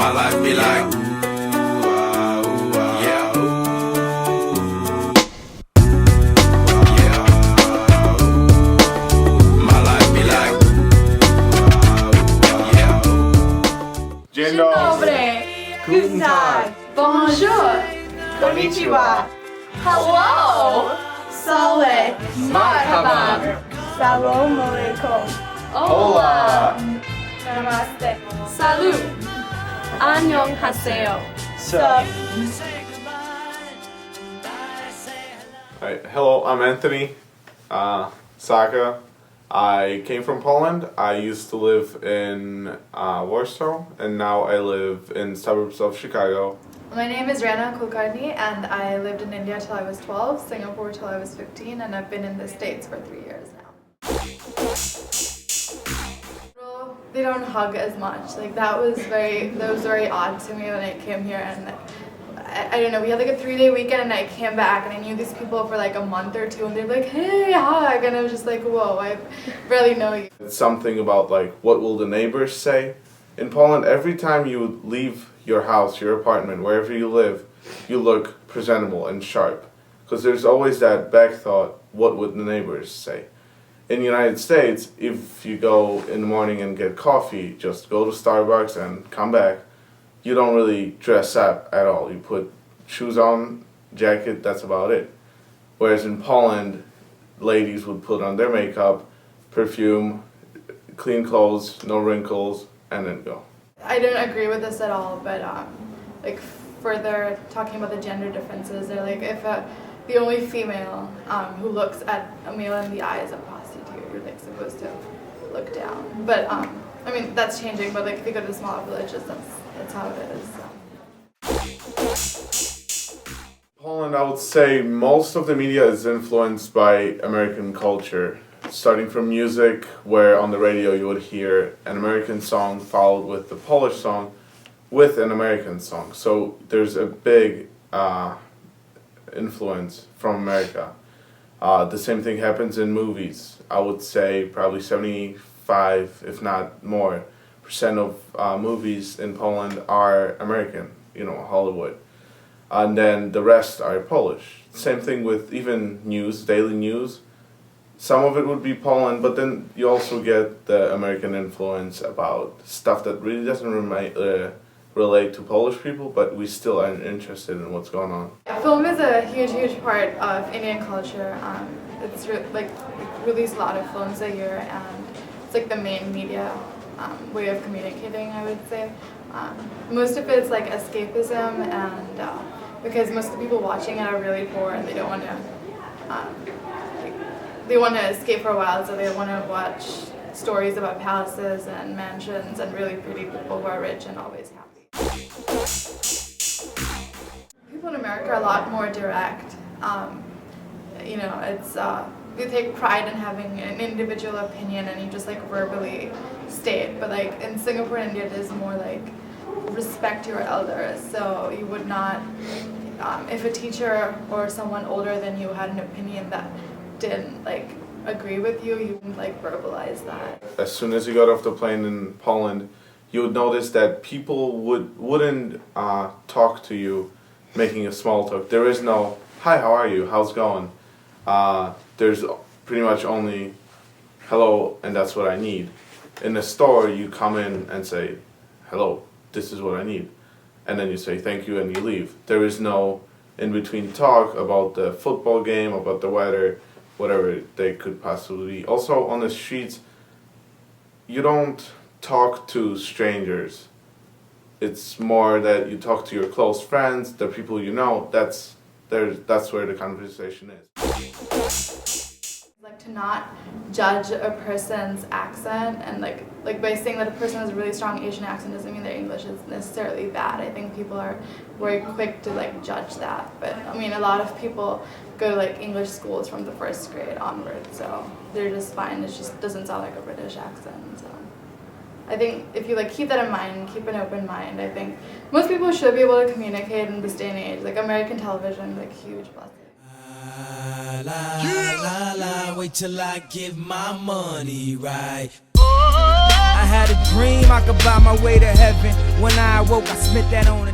My life be like, ooh, ah, yeah, ooh. Yeah, ooh. My life be like, ooh, yeah, ooh. Dzień dobry. Guten Tag. Bonjour. Konnichiwa. Hello. Saleh. Marhaba. Salam alaikum. Hola. Namaste. Salut. Annyeonghaseyo. Sup. Hello, I'm Anthony Saka. I came from Poland. I used to live in Warsaw, and now I live in suburbs of Chicago. My name is Rana Kulkarni, and I lived in India till I was 12, Singapore till I was 15, and I've been in the States for 3 years now. Well, they don't hug as much. Like that was very odd to me when I came here, and I don't know, we had like a 3-day weekend and I came back and I knew these people for like a month or two and they're like, hey, hug, and I was just like, whoa, I barely know you. It's something about like, what will the neighbors say? In Poland, every time you leave your house, your apartment, wherever you live, you look presentable and sharp. Because there's always that back thought, what would the neighbors say? In the United States, if you go in the morning and get coffee, just go to Starbucks and come back, you don't really dress up at all. You put shoes on, jacket, that's about it. Whereas in Poland, ladies would put on their makeup, perfume, clean clothes, no wrinkles, and then go. I don't agree with this at all, but like further talking about the gender differences, they're like if the only female who looks at a male in the eye is a prostitute, you're like supposed to look down. But I mean that's changing. But like if you go to smaller villages, that's how it is. Poland, I would say most of the media is influenced by American culture. Starting from music, where on the radio you would hear an American song followed with the Polish song with an American song. So there's a big influence from America. The same thing happens in movies. I would say probably 75, if not more, % of movies in Poland are American, Hollywood. And then the rest are Polish. Same thing with even news, daily news. Some of it would be Poland, but then you also get the American influence about stuff that really doesn't relate to Polish people, but we still are interested in what's going on. Film is a huge part of Indian culture. It's release a lot of films a year, and it's like the main media way of communicating, I would say. Most of it's like escapism, and because most of the people watching it are really poor and they don't want to. They want to escape for a while, so they want to watch stories about palaces and mansions and really pretty people who are rich and always happy. People in America are a lot more direct. It's you take pride in having an individual opinion and you just like verbally state. But like in Singapore and India, it is more like respect your elders. So you would not, if a teacher or someone older than you had an opinion that didn't like agree with you, you wouldn't like verbalize that. As soon as you got off the plane in Poland, you would notice that people wouldn't talk to you making a small talk. There is no, hi, how are you, how's it going? There's pretty much only hello, and that's what I need. In a store, you come in and say, hello, this is what I need. And then you say thank you and you leave. There is no in-between talk about the football game, about the weather, whatever they could possibly be. Also, on the streets, you don't talk to strangers. It's more that you talk to your close friends, the people you know. That's where the conversation is. Like to not judge a person's accent, and like by saying that a person has a really strong Asian accent doesn't mean their English is necessarily bad. I think people are very quick to like judge that. But I mean, a lot of people go to like English schools from the 1st grade onward, so they're just fine. It just doesn't sound like a British accent. So I think if you like keep that in mind, keep an open mind, I think most people should be able to communicate in this day and age. Like American television, like huge blessing. Wait till I get my money right. had a dream I could buy my way to heaven. When I awoke, I spent that on a